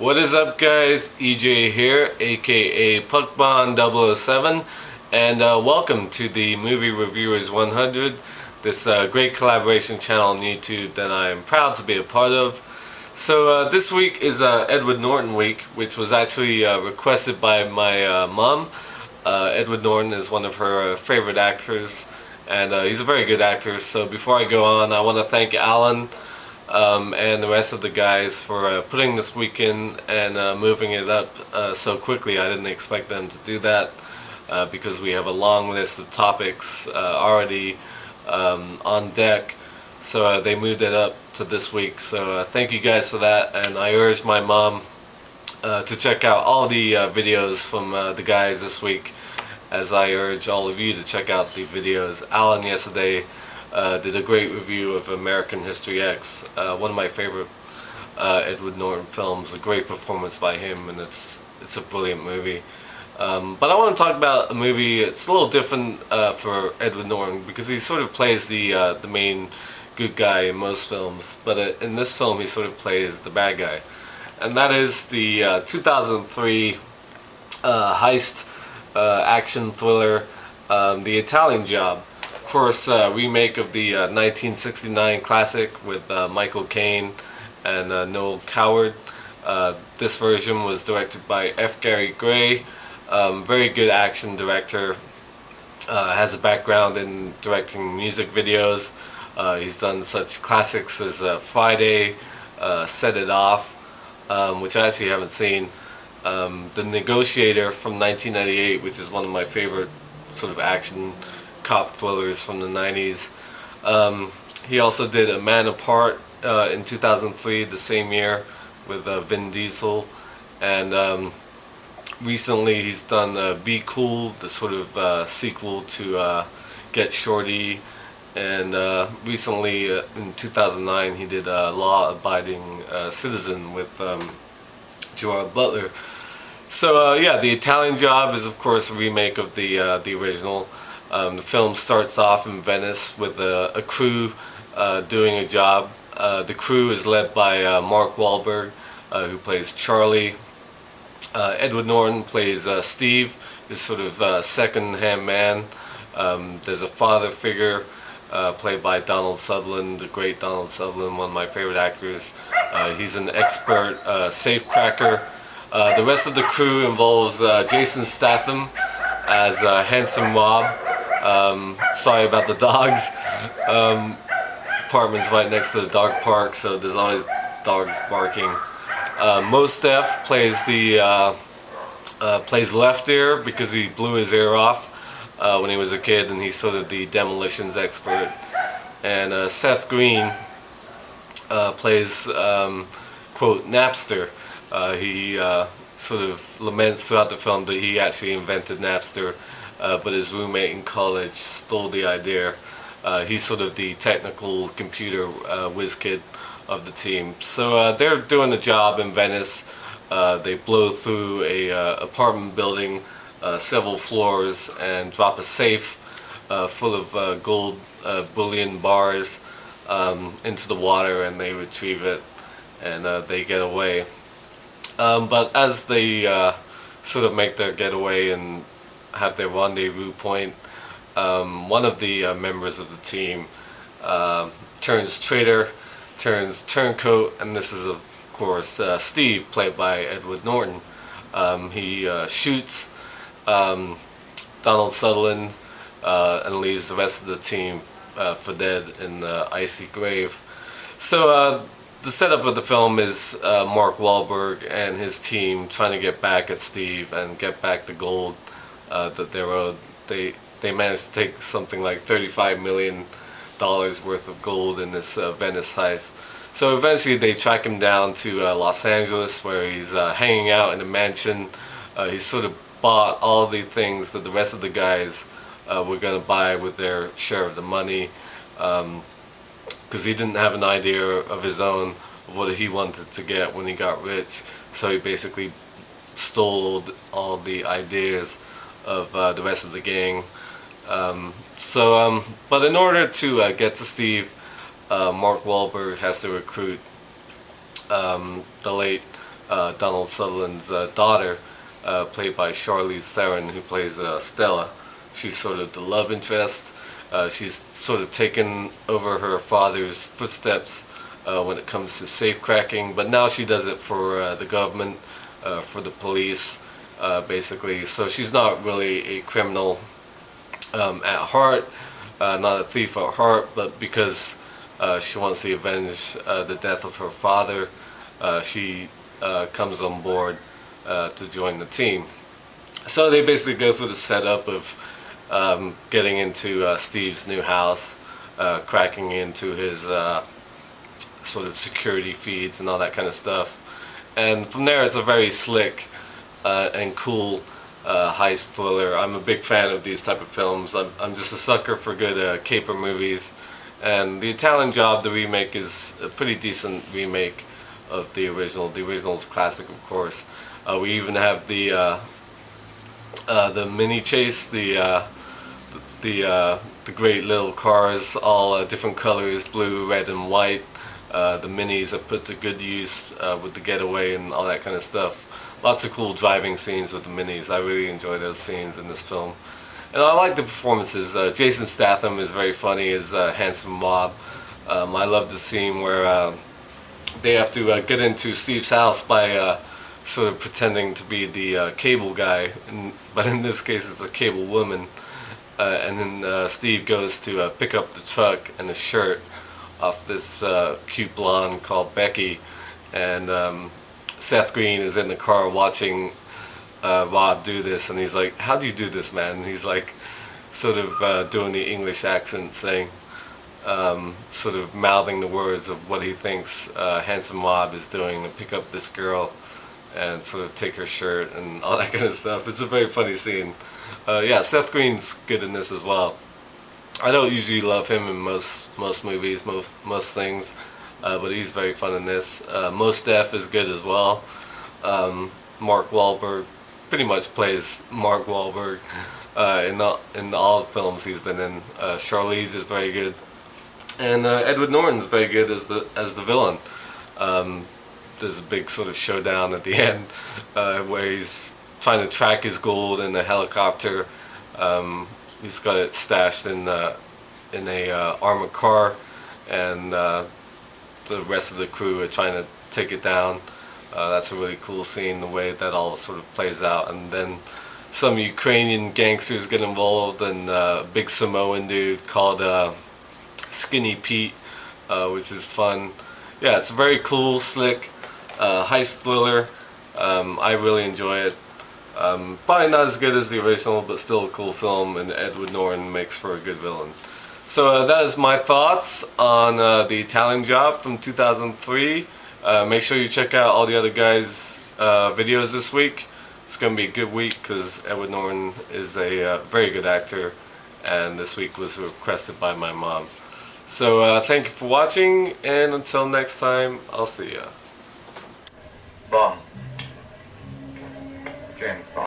What is up, guys? EJ here, aka Puckbond007, and welcome to the Movie Reviewers 100, this great collaboration channel on YouTube that I am proud to be a part of. So this week is Edward Norton week, which was actually requested by my mom. Edward Norton is one of her favorite actors, and he's a very good actor. So before I go on, I want to thank Alan and the rest of the guys for putting this week in and moving it up so quickly. I didn't expect them to do that because we have a long list of topics already on deck. So they moved it up to this week. So thank you guys for that. And I urge my mom to check out all the videos from the guys this week, as I urge all of you to check out the videos. Alan yesterday did a great review of American History X, one of my favorite Edward Norton films. A great performance by him, and it's a brilliant movie. But I want to talk about a movie. It's a little different for Edward Norton because he sort of plays the main good guy in most films, but in this film he sort of plays the bad guy, and that is the 2003 heist action thriller, The Italian Job. Of course, remake of the 1969 classic with Michael Caine and Noel Coward. This version was directed by F. Gary Gray. Very good action director. Has a background in directing music videos. He's done such classics as Friday, Set It Off, which I actually haven't seen. The Negotiator from 1998, which is one of my favorite sort of action cop thrillers from the 90s. He also did A Man Apart in 2003, the same year, with Vin Diesel. And recently he's done Be Cool, the sort of sequel to Get Shorty. And recently, in 2009, he did Law Abiding Citizen with Gerard Butler. So yeah, The Italian Job is of course a remake of the original. The film starts off in Venice with a crew doing a job. The crew is led by Mark Wahlberg, who plays Charlie. Edward Norton plays Steve, this sort of second-hand man. There's a father figure played by Donald Sutherland, the great Donald Sutherland, one of my favorite actors. He's an expert safecracker. The rest of the crew involves Jesse Sutherland as Handsome Rob. Sorry about the dogs. Apartment's right next to the dog park, so there's always dogs barking. Mos Outl plays left ear because he blew his ear off when he was a kid, and he's sort of the demolitions expert. And Seth Green plays quote Napster. He sort of laments throughout the film that he actually invented Napster, but his roommate in college stole the idea. He's sort of the technical computer whiz kid of the team. So they're doing a job in Venice. They blow through a apartment building, several floors, and drop a safe full of gold bullion bars into the water, and they retrieve it, and they get away. But as they sort of make their getaway and have their rendezvous point, one of the members of the team turns traitor, turns turncoat, and this is of course Steve, played by Edward Norton. He shoots Donald Sutherland and leaves the rest of the team for dead in the icy grave. So the setup of the film is Mark Wahlberg and his team trying to get back at Steve and get back the gold that they're owed. They managed to take something like $35 million worth of gold in this Venice heist. So eventually they track him down to Los Angeles, where he's hanging out in a mansion. He's sort of bought all the things that the rest of the guys were going to buy with their share of the money, because he didn't have an idea of his own of what he wanted to get when he got rich. So he basically stole all the ideas of the rest of the gang. But in order to get to Steve, Mark Wahlberg has to recruit the late Donald Sutherland's daughter, played by Charlize Theron, who plays Stella. She's sort of the love interest. She's sort of taken over her father's footsteps when it comes to safe cracking, but now she does it for the government, for the police, basically. So she's not really a criminal at heart, not a thief at heart, but because she wants to avenge the death of her father, she comes on board to join the team. So they basically go through the setup of getting into Steve's new house, cracking into his sort of security feeds and all that kind of stuff. And from there, it's a very slick and cool heist thriller. I'm a big fan of these type of films. I'm just a sucker for good caper movies. And the Italian Job, the remake, is a pretty decent remake of the original. The original is classic, of course. We even have the mini chase, the great little cars, all different colors, blue, red, and white. The minis are put to good use with the getaway and all that kind of stuff. Lots of cool driving scenes with the minis. I really enjoy those scenes in this film. And I like the performances. Jason Statham is very funny as Handsome Mob. I love the scene where they have to get into Steve's house by sort of pretending to be the cable guy, but in this case it's a cable woman. And then Steve goes to pick up the truck and the shirt off this cute blonde called Becky, and Seth Green is in the car watching Rob do this, and he's like, "How do you do this, man?" And he's like, sort of doing the English accent, saying, sort of mouthing the words of what he thinks Handsome Mob is doing to pick up this girl and sort of take her shirt and all that kind of stuff. It's a very funny scene. Yeah, Seth Green's good in this as well. I don't usually love him in most movies, most things, but he's very fun in this. Mos Def is good as well. Mark Wahlberg pretty much plays Mark Wahlberg in all the films he's been in. Charlize is very good, and Edward Norton's very good as the villain. There's a big sort of showdown at the end where he's trying to track his gold in a helicopter. He's got it stashed in a armored car, and the rest of the crew are trying to take it down. That's a really cool scene, the way that all sort of plays out. And then some Ukrainian gangsters get involved, and a big Samoan dude called Skinny Pete, which is fun. Yeah, it's a very cool, slick heist thriller. I really enjoy it. Probably not as good as the original, but still a cool film, and Edward Norton makes for a good villain. So that is my thoughts on the Italian Job from 2003. Make sure you check out all the other guys' videos this week. It's going to be a good week because Edward Norton is a very good actor, and this week was requested by my mom. So thank you for watching, and until next time, I'll see ya. Bond. James Bond.